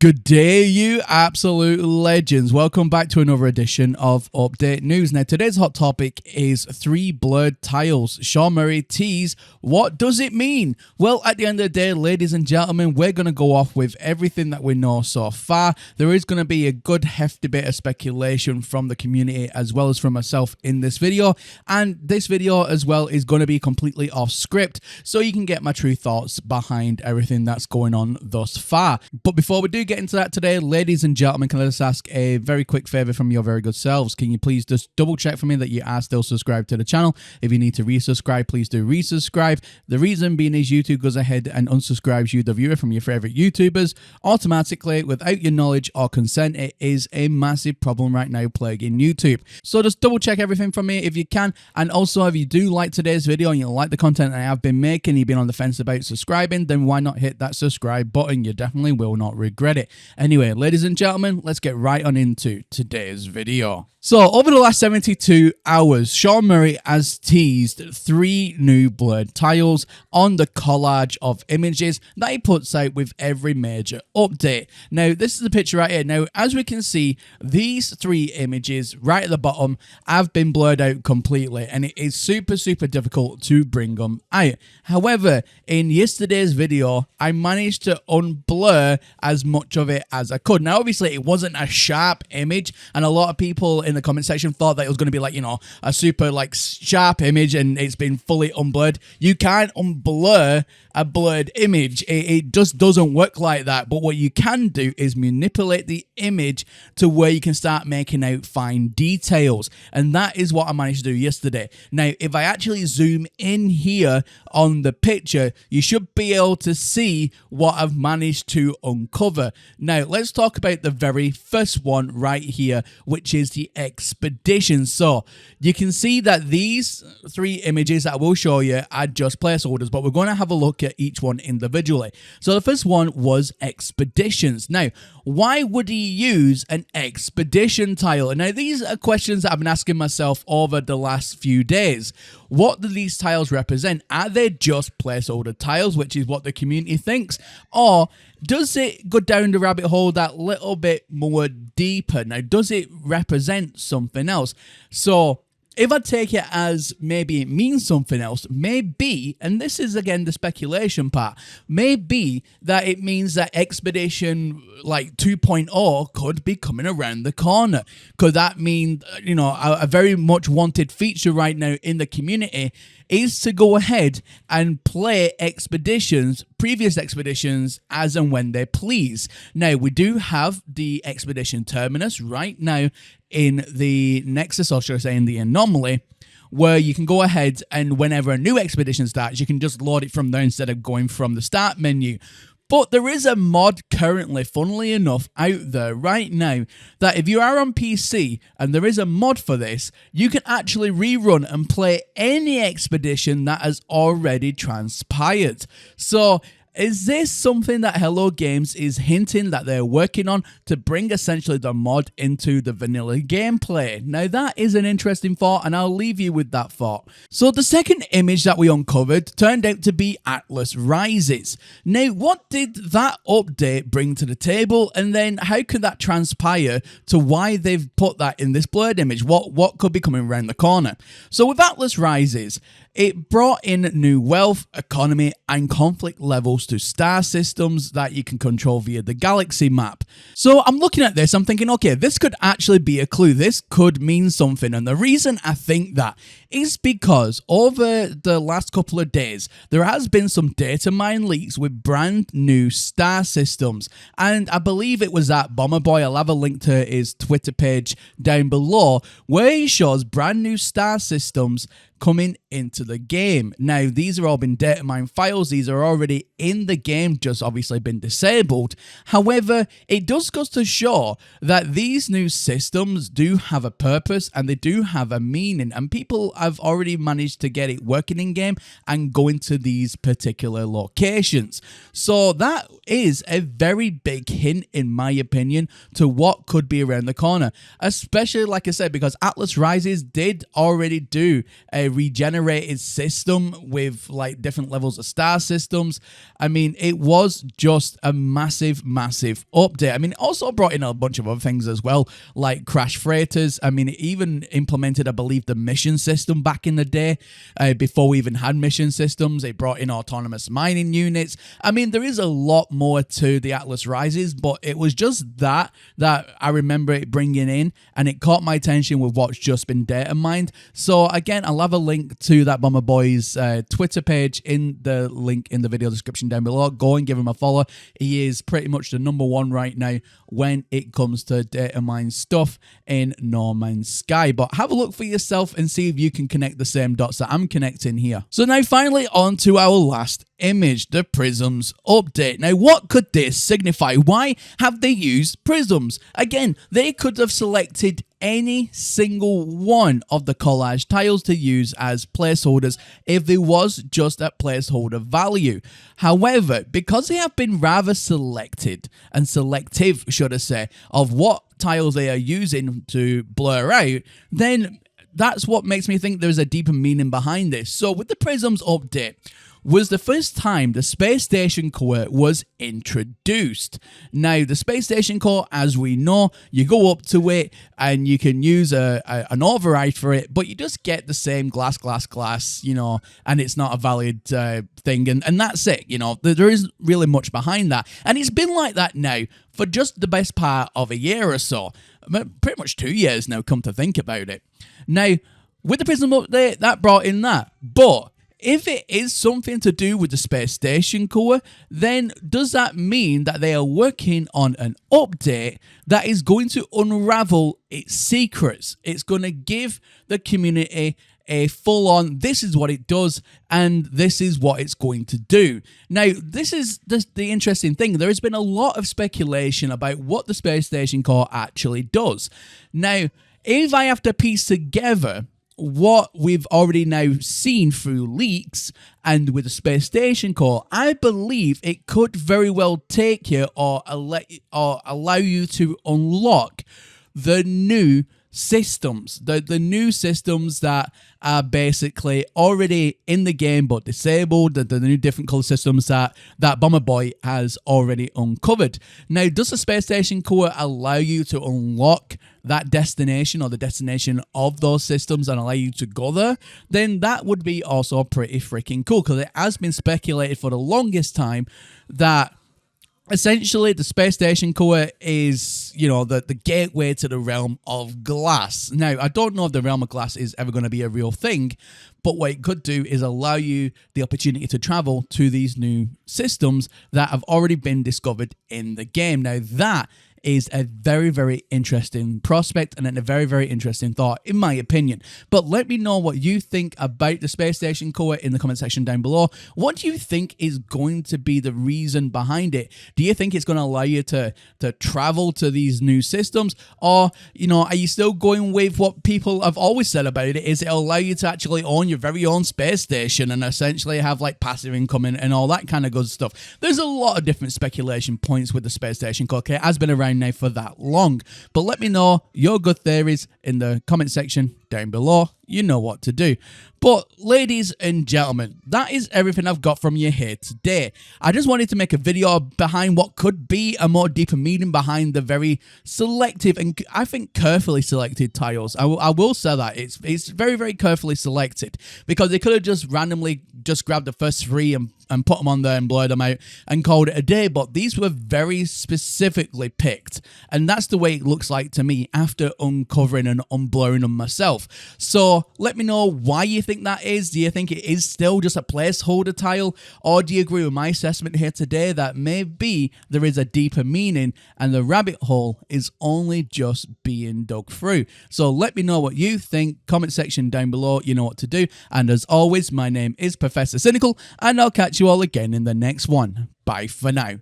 Good day, you absolute legends. Welcome back to another edition of Update News. Now, today's hot topic is 3 blurred tiles. Sean Murray tease. What does it mean? Well, at the end of the day, ladies and gentlemen, we're going to go off with everything that we know so far. There is going to be a good hefty bit of speculation from the community as well as from myself in this video. And this video as well is going to be completely off script, so you can get my true thoughts behind everything that's going on thus far. But before we do get into that today, ladies and gentlemen, can I just ask a very quick favor from your very good selves? Can you please just double check for me that you are still subscribed to the channel? If you need to resubscribe, please do resubscribe. The reason being is YouTube goes ahead and unsubscribes you, the viewer, from your favorite YouTubers automatically without your knowledge or consent. It is a massive problem right now plaguing YouTube. So just double check everything from me if you can. And also, if you do like today's video and you like the content I have been making, you've been on the fence about subscribing, then why not hit that subscribe button? You definitely will not regret it. Anyway, ladies and gentlemen, let's get right on into today's video. So, over the last 72 hours, Sean Murray has teased 3 new blurred tiles on the collage of images that he puts out with every major update. Now, this is the picture right here. Now, as we can see, these 3 images right at the bottom have been blurred out completely, and it is super difficult to bring them out. However, in yesterday's video, I managed to unblur as much of it as I could. Now, obviously, it wasn't a sharp image, and a lot of people in the comment section thought that it was going to be like, you know, a super like sharp image and it's been fully unblurred. You can't unblur a blurred image. It just doesn't work like that. But what you can do is manipulate the image to where you can start making out fine details. And that is what I managed to do yesterday. Now, if I actually zoom in here on the picture, you should be able to see what I've managed to uncover. Now, let's talk about the very first one right here, which is the expedition. So you can see that these 3 images that I will show you are just placeholders, but we're going to have a look at each one individually. So the first one was expeditions. Now, why would he use an expedition tile? Now, these are questions that I've been asking myself over the last few days. What do these tiles represent? Are they just placeholder tiles, which is what the community thinks? Or does it go down the rabbit hole that little bit more deeper? Now, does it represent something else? So if I take it as maybe it means something else, maybe, and this is again the speculation part, maybe that it means that Expedition like 2.0 could be coming around the corner. Could that mean, you know, a very much wanted feature right now in the community is to go ahead and play expeditions, previous expeditions, as and when they please. Now, we do have the expedition terminus right now in the Nexus, or should I say in the anomaly, where you can go ahead and whenever a new expedition starts, you can just load it from there instead of going from the start menu. But there is a mod currently, funnily enough, out there right now that if you are on PC and there is a mod for this, you can actually rerun and play any expedition that has already transpired. So is this something that Hello Games is hinting that they're working on to bring essentially the mod into the vanilla gameplay? Now, that is an interesting thought, and I'll leave you with that thought. So the second image that we uncovered turned out to be Atlas Rises. Now, what did that update bring to the table, and then how could that transpire to why they've put that in this blurred image? What could be coming around the corner? So with Atlas Rises, it brought in new wealth, economy, and conflict levels to star systems that you can control via the galaxy map. So I'm looking at this, I'm thinking, okay, this could actually be a clue. This could mean something. And the reason I think that is because over the last couple of days, there has been some data mine leaks with brand new star systems. And I believe it was that Bomber Boy. I'll have a link to his Twitter page down below where he shows brand new star systems coming into the game. Now, these are all been data mine files. These are already in the game, just obviously been disabled. However, it does go to show that these new systems do have a purpose and they do have a meaning, and people have already managed to get it working in game and go into these particular locations. So that is a very big hint, in my opinion, to what could be around the corner, especially, like I said, because Atlas Rises did already do a regenerated system with like different levels of star systems. I mean, it was just a massive update. I mean, it also brought in a bunch of other things as well, like crash freighters. I mean, it even implemented, I believe, the mission system back in the day, before we even had mission systems. It brought in autonomous mining units. I mean, there is a lot more to the Atlas Rises, but it was just that I remember it bringing in, and it caught my attention with what's just been data mined. So again, I'll have a link to that Bomber Boy's Twitter page in the link in the video description down below. Go and give him a follow. He is pretty much the #1 right now when it comes to data mine stuff in No Man's Sky. But have a look for yourself and see if you can connect the same dots that I'm connecting here. So now finally on to our last image, the Prisms update. Now, what could this signify? Why have they used Prisms? Again, they could have selected any single one of the collage tiles to use as placeholders if there was just a placeholder value. However, because they have been rather selected and selective, should I say, of what tiles they are using to blur out, then that's what makes me think there's a deeper meaning behind this. So with the Prisms update, was the first time the Space Station Core was introduced. Now, the Space Station Core, as we know, you go up to it and you can use an override for it, but you just get the same glass, you know, and it's not a valid thing, and that's it, you know. There isn't really much behind that, and it's been like that now for just the best part of a year or so. Pretty much 2 years now, come to think about it. Now, with the Prism update, that brought in that, but if it is something to do with the Space Station Core, then does that mean that they are working on an update that is going to unravel its secrets? It's going to give the community a full-on, this is what it does, and this is what it's going to do. Now, this is the interesting thing. There has been a lot of speculation about what the Space Station Core actually does. Now, if I have to piece together what we've already now seen through leaks and with the Space Station Core, I believe it could very well take you or allow you to unlock the new systems, the new systems that are basically already in the game but disabled, the new different color systems that Bomber Boy has already uncovered. Now, does the Space Station Core allow you to unlock that destination or the destination of those systems and allow you to go there? Then that would be also pretty freaking cool, because it has been speculated for the longest time that essentially the Space Station Core is, you know, the gateway to the realm of glass. Now, I don't know if the realm of glass is ever going to be a real thing, but what it could do is allow you the opportunity to travel to these new systems that have already been discovered in the game. Now, that is a very interesting prospect and a very interesting thought, in my opinion. But let me know what you think about the Space Station Core in the comment section down below. What do you think is going to be the reason behind it? Do you think it's going to allow you to travel to these new systems? Or, you know, are you still going with what people have always said about it, is it'll allow you to actually own your very own space station and essentially have like passive income and all that kind of good stuff? There's a lot of different speculation points with the Space Station Core. Okay, it has been around now for that long, but let me know your good theories in the comment section down below. You know what to do. But ladies and gentlemen, that is everything I've got from you here today. I just wanted to make a video behind what could be a more deeper meaning behind the very selective and I think carefully selected tiles. I will say that it's very carefully selected, because they could have just randomly just grabbed the first three and put them on there and blurred them out and called it a day, but these were very specifically picked, and that's the way it looks like to me after uncovering and unblurring them myself. So let me know why you think that is. Do you think it is still just a placeholder tile, or do you agree with my assessment here today that maybe there is a deeper meaning and the rabbit hole is only just being dug through? So let me know what you think. Comment section down below, you know what to do. And as always, my name is Professor Cynical, and I'll catch you all again in the next one. Bye for now.